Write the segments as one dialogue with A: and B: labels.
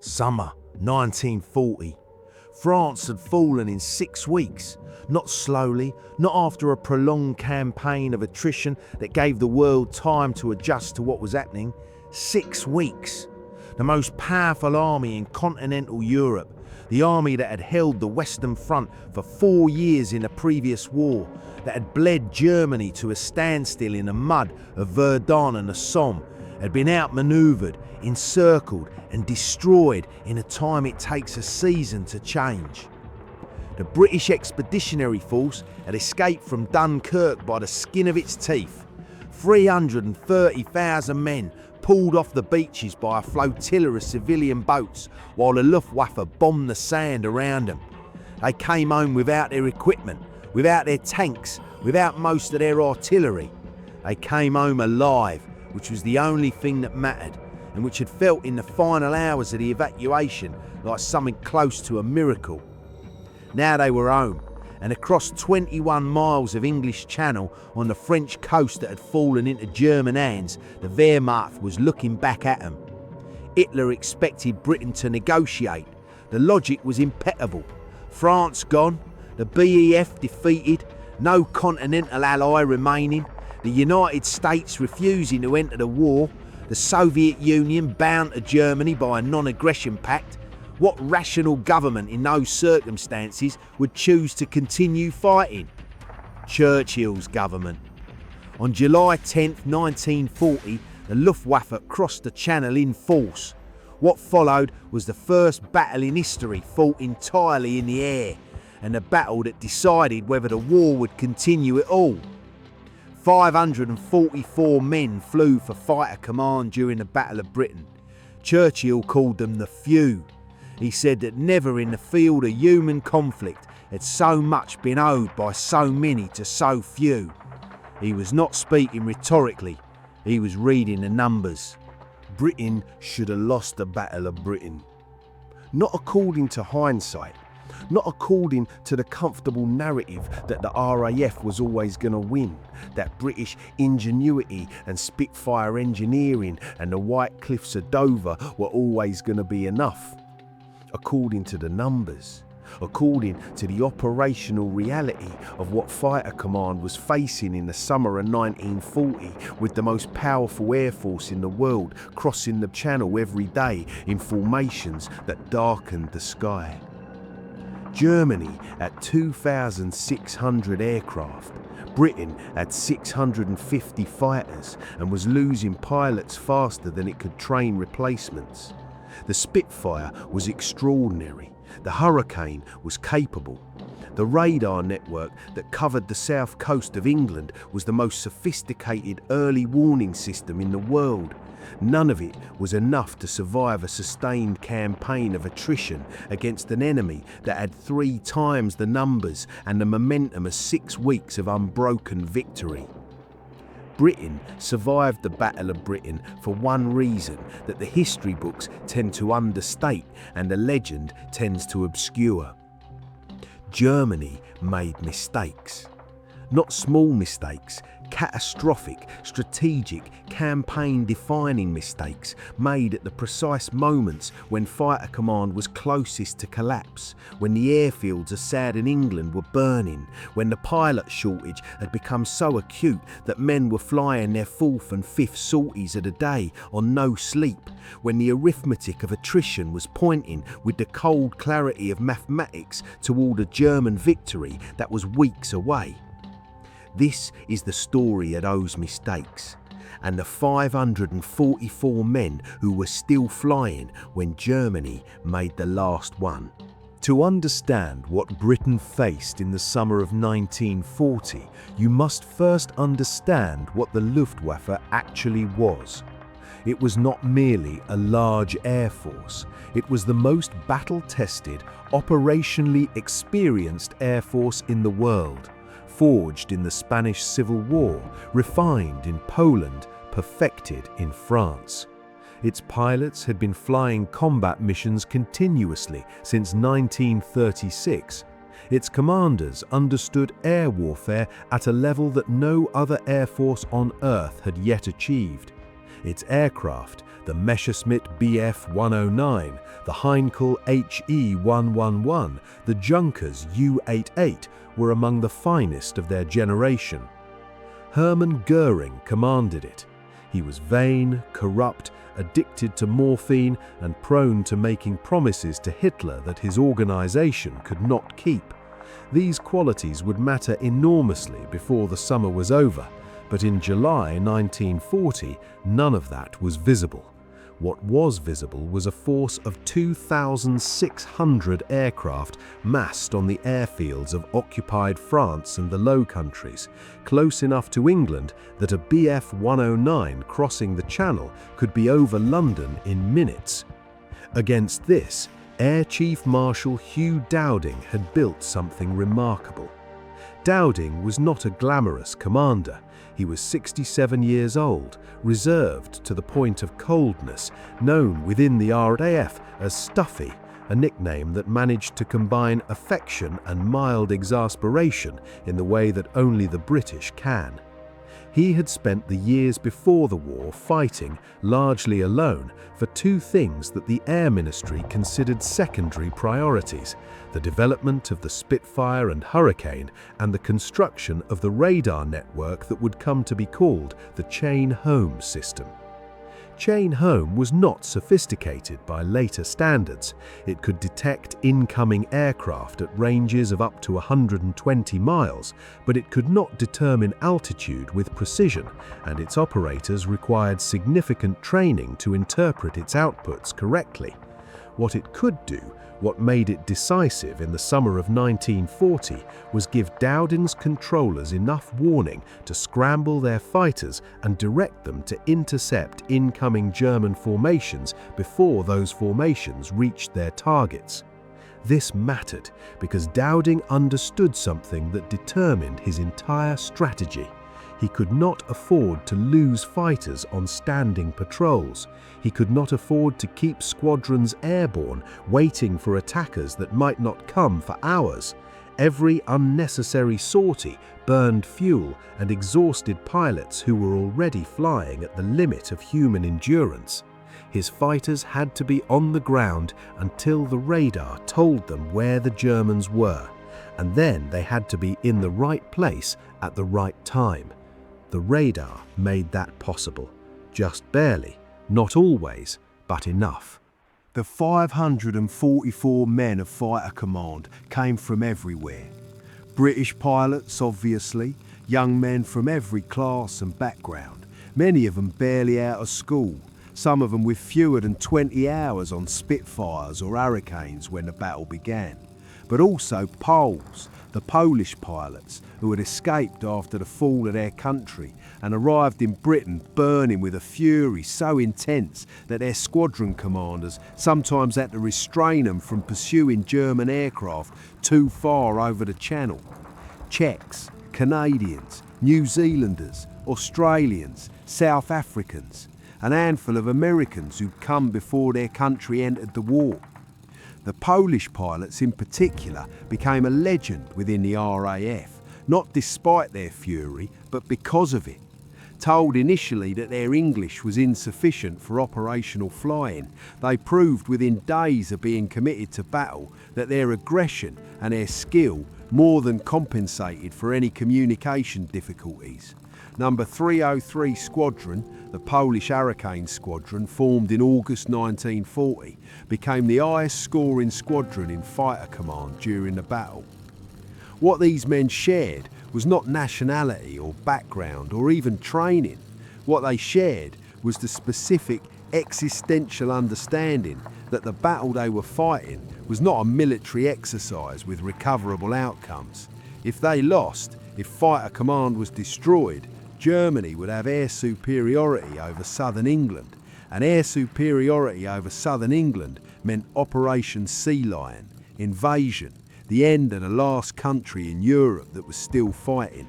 A: Summer 1940. France had fallen in 6 weeks. Not slowly, not after a prolonged campaign of attrition that gave the world time to adjust to what was happening. 6 weeks. The most powerful army in continental Europe, the army that had held the Western Front for 4 years in the previous war, that had bled Germany to a standstill in the mud of Verdun and the Somme, had been outmanoeuvred, encircled and destroyed in a time it takes a season to change. The British Expeditionary Force had escaped from Dunkirk by the skin of its teeth. 330,000 men pulled off the beaches by a flotilla of civilian boats while the Luftwaffe bombed the sand around them. They came home without their equipment, without their tanks, without most of their artillery. They came home alive, which was the only thing that mattered, and which had felt in the final hours of the evacuation like something close to a miracle. Now they were home, and across 21 miles of English Channel on the French coast that had fallen into German hands, the Wehrmacht was looking back at them. Hitler expected Britain to negotiate. The logic was impeccable. France gone, the BEF defeated, no continental ally remaining, the United States refusing to enter the war, the Soviet Union bound to Germany by a non-aggression pact. What rational government in those circumstances would choose to continue fighting? Churchill's government. On July 10, 1940, the Luftwaffe crossed the Channel in force. What followed was the first battle in history fought entirely in the air, and the battle that decided whether the war would continue at all. 544 men flew for fighter command during the Battle of Britain. Churchill called them the few. He said that never in the field of human conflict had so much been owed by so many to so few. He was not speaking rhetorically, he was reading the numbers. Britain should have lost the Battle of Britain. Not according to hindsight, not according to the comfortable narrative that the RAF was always going to win, that British ingenuity and Spitfire engineering and the White Cliffs of Dover were always going to be enough. According to the numbers, according to the operational reality of what Fighter Command was facing in the summer of 1940, with the most powerful air force in the world crossing the Channel every day in formations that darkened the sky. Germany at 2,600 aircraft, Britain at 650 fighters, and was losing pilots faster than it could train replacements. The Spitfire was extraordinary. The Hurricane was capable. The radar network that covered the south coast of England was the most sophisticated early warning system in the world. None of it was enough to survive a sustained campaign of attrition against an enemy that had 3 times the numbers and the momentum of 6 weeks of unbroken victory. Britain survived the Battle of Britain for one reason that the history books tend to understate and the legend tends to obscure. Germany made mistakes. Not small mistakes, catastrophic, strategic, campaign-defining mistakes made at the precise moments when Fighter Command was closest to collapse, when the airfields of southern England were burning, when the pilot shortage had become so acute that men were flying their 4th and 5th sorties of the day on no sleep, when the arithmetic of attrition was pointing with the cold clarity of mathematics toward a German victory that was weeks away. This is the story of those mistakes, and the 544 men who were still flying when Germany made the last one. To understand what Britain faced in the summer of 1940, you must first understand what the Luftwaffe actually was. It was not merely a large air force, it was the most battle-tested, operationally experienced air force in the world. Forged in the Spanish Civil War, refined in Poland, perfected in France. Its pilots had been flying combat missions continuously since 1936. Its commanders understood air warfare at a level that no other air force on Earth had yet achieved. Its aircraft the Messerschmitt Bf-109, the Heinkel HE-111, the Junkers U-88 were among the finest of their generation. Hermann Goering commanded it. He was vain, corrupt, addicted to morphine, and prone to making promises to Hitler that his organization could not keep. These qualities would matter enormously before the summer was over, but in July 1940, none of that was visible. What was visible was a force of 2,600 aircraft massed on the airfields of occupied France and the Low Countries, close enough to England that a Bf-109 crossing the Channel could be over London in minutes. Against this, Air Chief Marshal Hugh Dowding had built something remarkable. Dowding was not a glamorous commander. He was 67 years old, reserved to the point of coldness, known within the RAF as Stuffy, a nickname that managed to combine affection and mild exasperation in the way that only the British can. He had spent the years before the war fighting, largely alone, for two things that the Air Ministry considered secondary priorities: the development of the Spitfire and Hurricane and the construction of the radar network that would come to be called the Chain Home system. Chain Home was not sophisticated by later standards. It could detect incoming aircraft at ranges of up to 120 miles, but it could not determine altitude with precision, and its operators required significant training to interpret its outputs correctly. What it could do, what made it decisive in the summer of 1940, was give Dowding's controllers enough warning to scramble their fighters and direct them to intercept incoming German formations before those formations reached their targets. This mattered because Dowding understood something that determined his entire strategy. He could not afford to lose fighters on standing patrols. He could not afford to keep squadrons airborne, waiting for attackers that might not come for hours. Every unnecessary sortie burned fuel and exhausted pilots who were already flying at the limit of human endurance. His fighters had to be on the ground until the radar told them where the Germans were, and then they had to be in the right place at the right time. The radar made that possible, just barely, not always, but enough. The 544 men of Fighter Command came from everywhere. British pilots, obviously, young men from every class and background, many of them barely out of school, some of them with fewer than 20 hours on Spitfires or Hurricanes when the battle began. But also Poles, the Polish pilots who had escaped after the fall of their country and arrived in Britain burning with a fury so intense that their squadron commanders sometimes had to restrain them from pursuing German aircraft too far over the Channel. Czechs, Canadians, New Zealanders, Australians, South Africans, an handful of Americans who'd come before their country entered the war. The Polish pilots in particular became a legend within the RAF, not despite their fury, but because of it. Told initially that their English was insufficient for operational flying, they proved within days of being committed to battle that their aggression and their skill more than compensated for any communication difficulties. Number 303 Squadron, the Polish Hurricane Squadron, formed in August 1940, became the highest scoring squadron in Fighter Command during the battle. What these men shared was not nationality or background or even training. What they shared was the specific existential understanding that the battle they were fighting was not a military exercise with recoverable outcomes. If they lost, if Fighter Command was destroyed, Germany would have air superiority over southern England, and air superiority over southern England meant Operation Sea Lion, invasion, the end of the last country in Europe that was still fighting.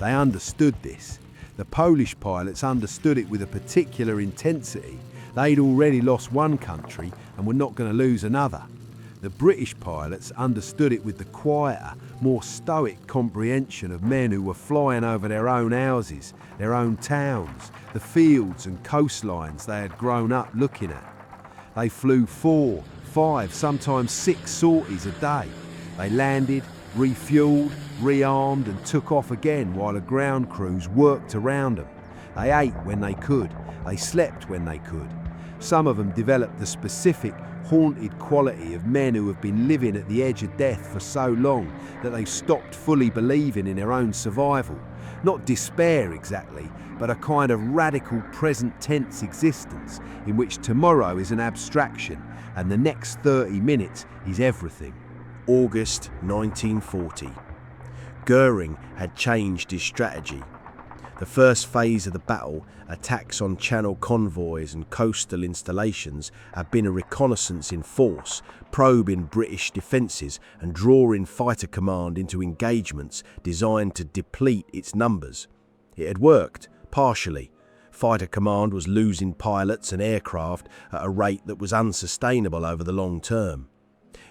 A: They understood this. The Polish pilots understood it with a particular intensity. They'd already lost one country and were not going to lose another. The British pilots understood it with the quieter, more stoic comprehension of men who were flying over their own houses, their own towns, the fields and coastlines they had grown up looking at. They flew 4, 5, sometimes 6 sorties a day. They landed, refueled, rearmed and took off again while the ground crews worked around them. They ate when they could. They slept when they could. Some of them developed the specific, haunted quality of men who have been living at the edge of death for so long that they've stopped fully believing in their own survival. Not despair exactly, but a kind of radical present tense existence in which tomorrow is an abstraction and the next 30 minutes is everything. August 1940. Goering had changed his strategy. The first phase of the battle, attacks on Channel convoys and coastal installations, had been a reconnaissance in force, probing British defences and drawing Fighter Command into engagements designed to deplete its numbers. It had worked, partially. Fighter Command was losing pilots and aircraft at a rate that was unsustainable over the long term.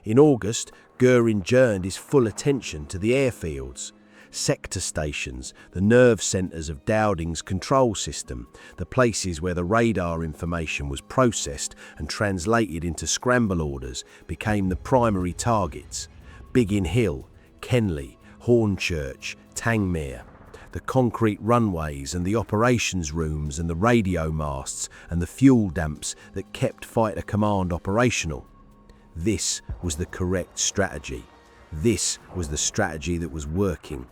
A: In August, Goering turned his full attention to the airfields. Sector stations, the nerve centres of Dowding's control system, the places where the radar information was processed and translated into scramble orders, became the primary targets. Biggin Hill, Kenley, Hornchurch, Tangmere. The concrete runways and the operations rooms and the radio masts and the fuel dumps that kept Fighter Command operational. This was the correct strategy. This was the strategy that was working.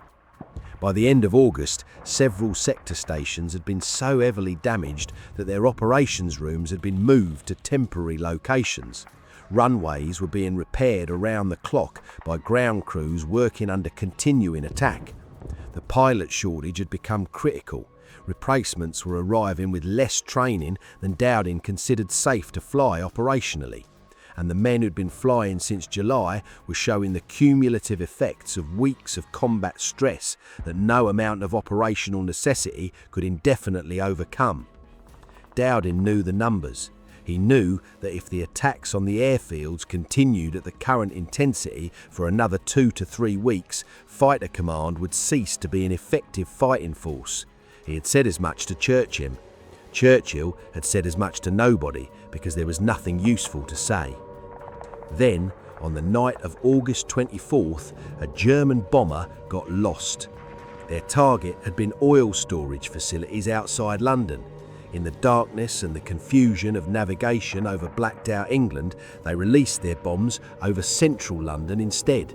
A: By the end of August, several sector stations had been so heavily damaged that their operations rooms had been moved to temporary locations. Runways were being repaired around the clock by ground crews working under continuing attack. The pilot shortage had become critical. Replacements were arriving with less training than Dowding considered safe to fly operationally. And the men who'd been flying since July were showing the cumulative effects of weeks of combat stress that no amount of operational necessity could indefinitely overcome. Dowding knew the numbers. He knew that if the attacks on the airfields continued at the current intensity for another 2 to 3 weeks, Fighter Command would cease to be an effective fighting force. He had said as much to Churchill. Churchill had said as much to nobody because there was nothing useful to say. Then, on the night of August 24th, a German bomber got lost. Their target had been oil storage facilities outside London. In the darkness and the confusion of navigation over blacked out England, they released their bombs over central London instead.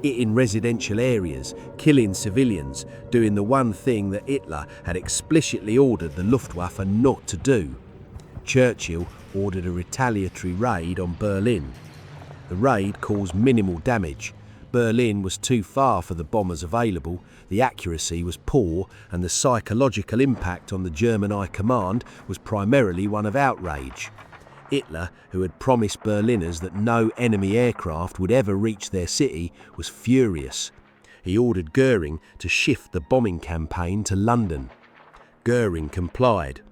A: Hitting residential areas, killing civilians, doing the one thing that Hitler had explicitly ordered the Luftwaffe not to do. Churchill ordered a retaliatory raid on Berlin. The raid caused minimal damage. Berlin was too far for the bombers available, the accuracy was poor, and the psychological impact on the German High Command was primarily one of outrage. Hitler, who had promised Berliners that no enemy aircraft would ever reach their city, was furious. He ordered Goering to shift the bombing campaign to London. Goering complied.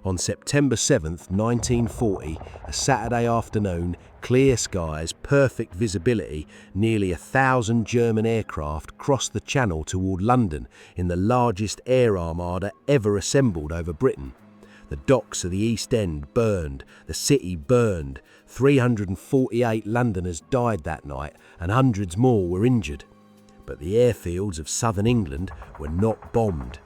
A: On September 7th, 1940, a Saturday afternoon, clear skies, perfect visibility, nearly 1,000 German aircraft crossed the Channel toward London in the largest air armada ever assembled over Britain. The docks of the East End burned, the city burned. 348 Londoners died that night and hundreds more were injured. But the airfields of southern England were not bombed.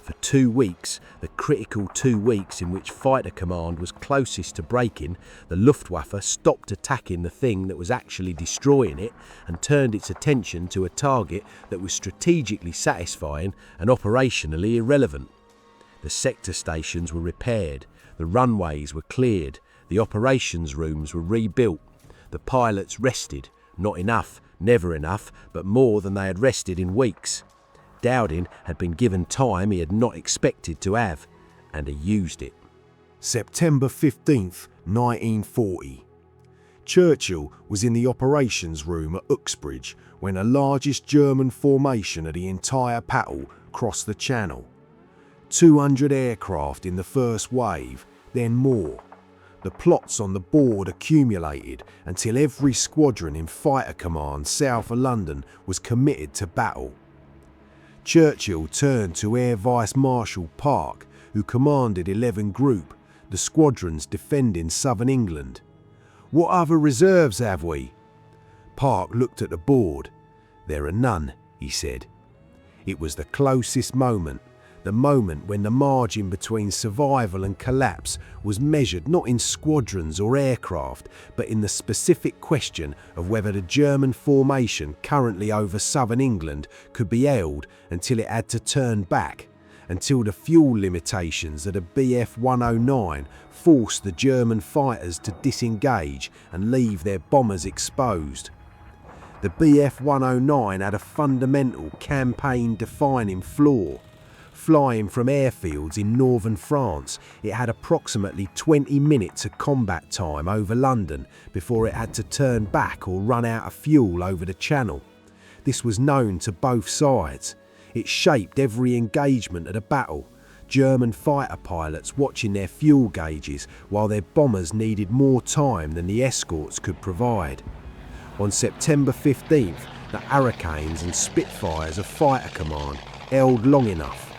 A: For 2 weeks, the critical 2 weeks in which Fighter Command was closest to breaking, the Luftwaffe stopped attacking the thing that was actually destroying it and turned its attention to a target that was strategically satisfying and operationally irrelevant. The sector stations were repaired, the runways were cleared, the operations rooms were rebuilt. The pilots rested, not enough, never enough, but more than they had rested in weeks. Dowding had been given time he had not expected to have, and he used it. September 15th, 1940. Churchill was in the operations room at Uxbridge when the largest German formation of the entire battle crossed the Channel. 200 aircraft in the first wave, then more. The plots on the board accumulated until every squadron in fighter command south of London was committed to battle. Churchill turned to Air Vice Marshal Park, who commanded 11 Group, the squadrons defending southern England. "What other reserves have we?" Park looked at the board. "There are none," he said. It was the closest moment, the moment when the margin between survival and collapse was measured not in squadrons or aircraft, but in the specific question of whether the German formation currently over southern England could be held until it had to turn back, until the fuel limitations of the Bf 109 forced the German fighters to disengage and leave their bombers exposed. The Bf 109 had a fundamental campaign-defining flaw. Flying from airfields in northern France, it had approximately 20 minutes of combat time over London before it had to turn back or run out of fuel over the Channel. This was known to both sides. It shaped every engagement of the battle. German fighter pilots watching their fuel gauges while their bombers needed more time than the escorts could provide. On September 15th, the Hurricanes and Spitfires of Fighter Command held long enough.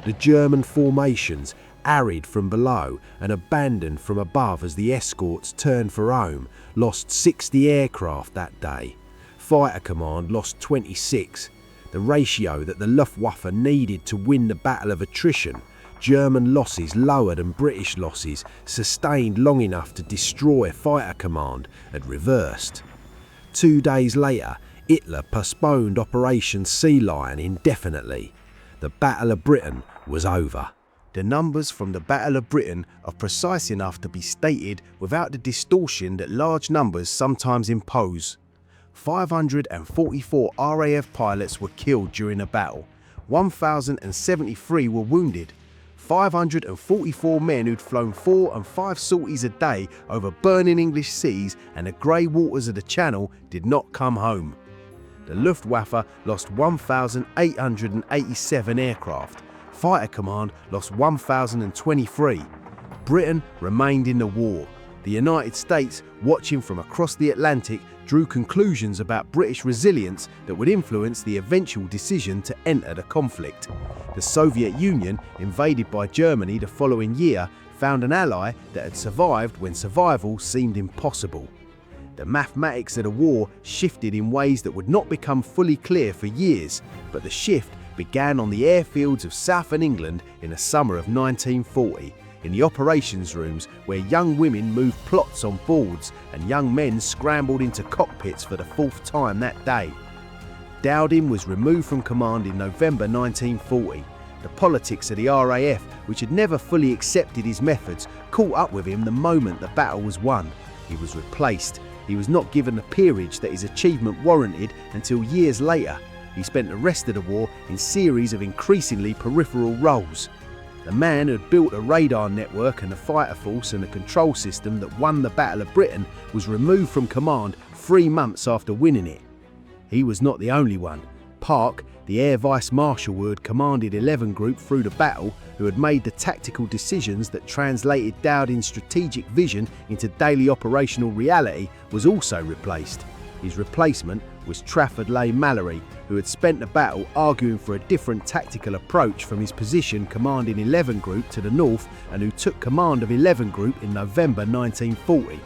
A: The German formations, harried from below and abandoned from above as the escorts turned for home, lost 60 aircraft that day. Fighter Command lost 26, the ratio that the Luftwaffe needed to win the battle of attrition. German losses lower than British losses, sustained long enough to destroy Fighter Command, had reversed. 2 days later, Hitler postponed Operation Sea Lion indefinitely. The Battle of Britain was over. The numbers from the Battle of Britain are precise enough to be stated without the distortion that large numbers sometimes impose. 544 RAF pilots were killed during the battle, 1,073 were wounded. 544 men who'd flown 4 and 5 sorties a day over burning English seas and the grey waters of the Channel did not come home. The Luftwaffe lost 1,887 aircraft. Fighter Command lost 1,023. Britain remained in the war. The United States, watching from across the Atlantic, drew conclusions about British resilience that would influence the eventual decision to enter the conflict. The Soviet Union, invaded by Germany the following year, found an ally that had survived when survival seemed impossible. The mathematics of the war shifted in ways that would not become fully clear for years, but the shift began on the airfields of southern England in the summer of 1940, in the operations rooms where young women moved plots on boards and young men scrambled into cockpits for the 4th time that day. Dowding was removed from command in November 1940. The politics of the RAF, which had never fully accepted his methods, caught up with him the moment the battle was won. He was replaced. He was not given the peerage that his achievement warranted until years later. He spent the rest of the war in series of increasingly peripheral roles. The man who had built a radar network and the fighter force and the control system that won the Battle of Britain was removed from command 3 months after winning it. He was not the only one. Park, the Air Vice Marshal who had commanded 11 Group through the battle, who had made the tactical decisions that translated Dowding's strategic vision into daily operational reality, was also replaced. His replacement was Trafford Leigh-Mallory, who had spent the battle arguing for a different tactical approach from his position commanding 11 Group to the north, and who took command of 11 Group in November 1940.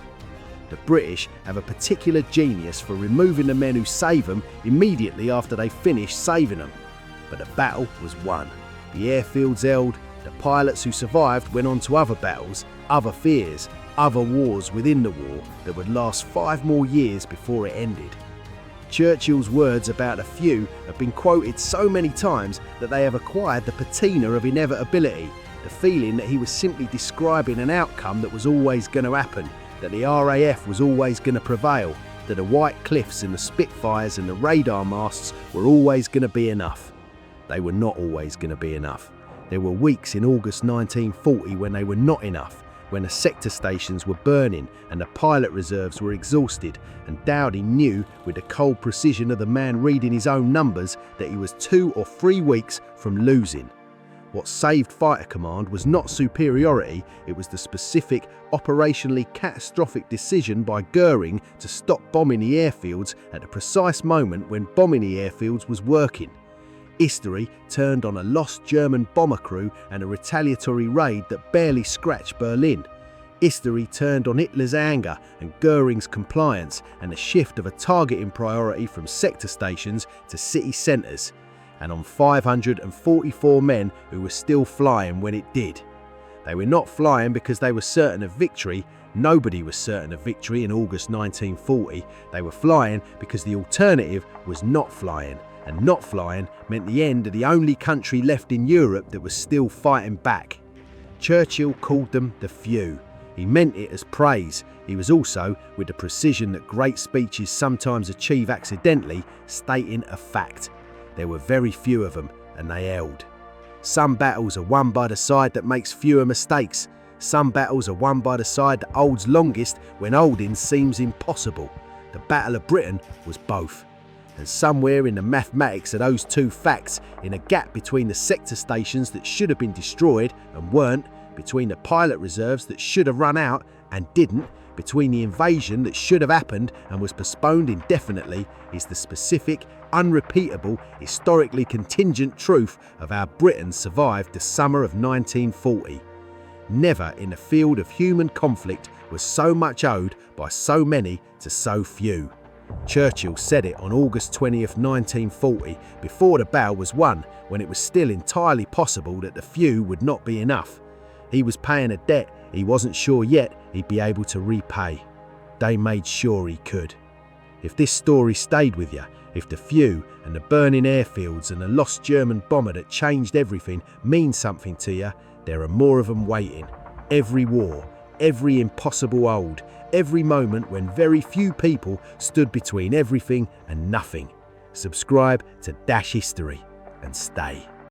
A: The British have a particular genius for removing the men who save them immediately after they finish saving them. But the battle was won. The airfields held. The pilots who survived went on to other battles, other fears, other wars within the war that would last 5 more years before it ended. Churchill's words about a few have been quoted so many times that they have acquired the patina of inevitability, the feeling that he was simply describing an outcome that was always going to happen, that the RAF was always going to prevail, that the White Cliffs and the Spitfires and the radar masts were always going to be enough. They were not always going to be enough. There were weeks in August 1940 when they were not enough, when the sector stations were burning and the pilot reserves were exhausted, and Dowding knew with the cold precision of the man reading his own numbers that he was 2 or 3 weeks from losing.
B: What saved Fighter Command was not superiority, it was the specific, operationally catastrophic decision by Goering to stop bombing the airfields at the precise moment when bombing the airfields was working. History turned on a lost German bomber crew and a retaliatory raid that barely scratched Berlin. History turned on Hitler's anger and Goering's compliance and a shift of a targeting priority from sector stations to city centres, and on 544 men who were still flying when it did. They were not flying because they were certain of victory. Nobody was certain of victory in August 1940. They were flying because the alternative was not flying, and not flying meant the end of the only country left in Europe that was still fighting back. Churchill called them the few. He meant it as praise. He was also, with the precision that great speeches sometimes achieve accidentally, stating a fact. There were very few of them, and they held. Some battles are won by the side that makes fewer mistakes. Some battles are won by the side that holds longest when holding seems impossible. The Battle of Britain was both. And somewhere in the mathematics of those two facts, in a gap between the sector stations that should have been destroyed and weren't, between the pilot reserves that should have run out and didn't, between the invasion that should have happened and was postponed indefinitely, is the specific, unrepeatable, historically contingent truth of how Britain survived the summer of 1940. Never in the field of human conflict was so much owed by so many to so few. Churchill said it on August 20th, 1940, before the battle was won, when it was still entirely possible that the few would not be enough. He was paying a debt he wasn't sure yet he'd be able to repay. They made sure he could. If this story stayed with you, if the few and the burning airfields and the lost German bomber that changed everything mean something to you, there are more of them waiting. Every war, every impossible hold, every moment when very few people stood between everything and nothing. Subscribe to Dash History and stay.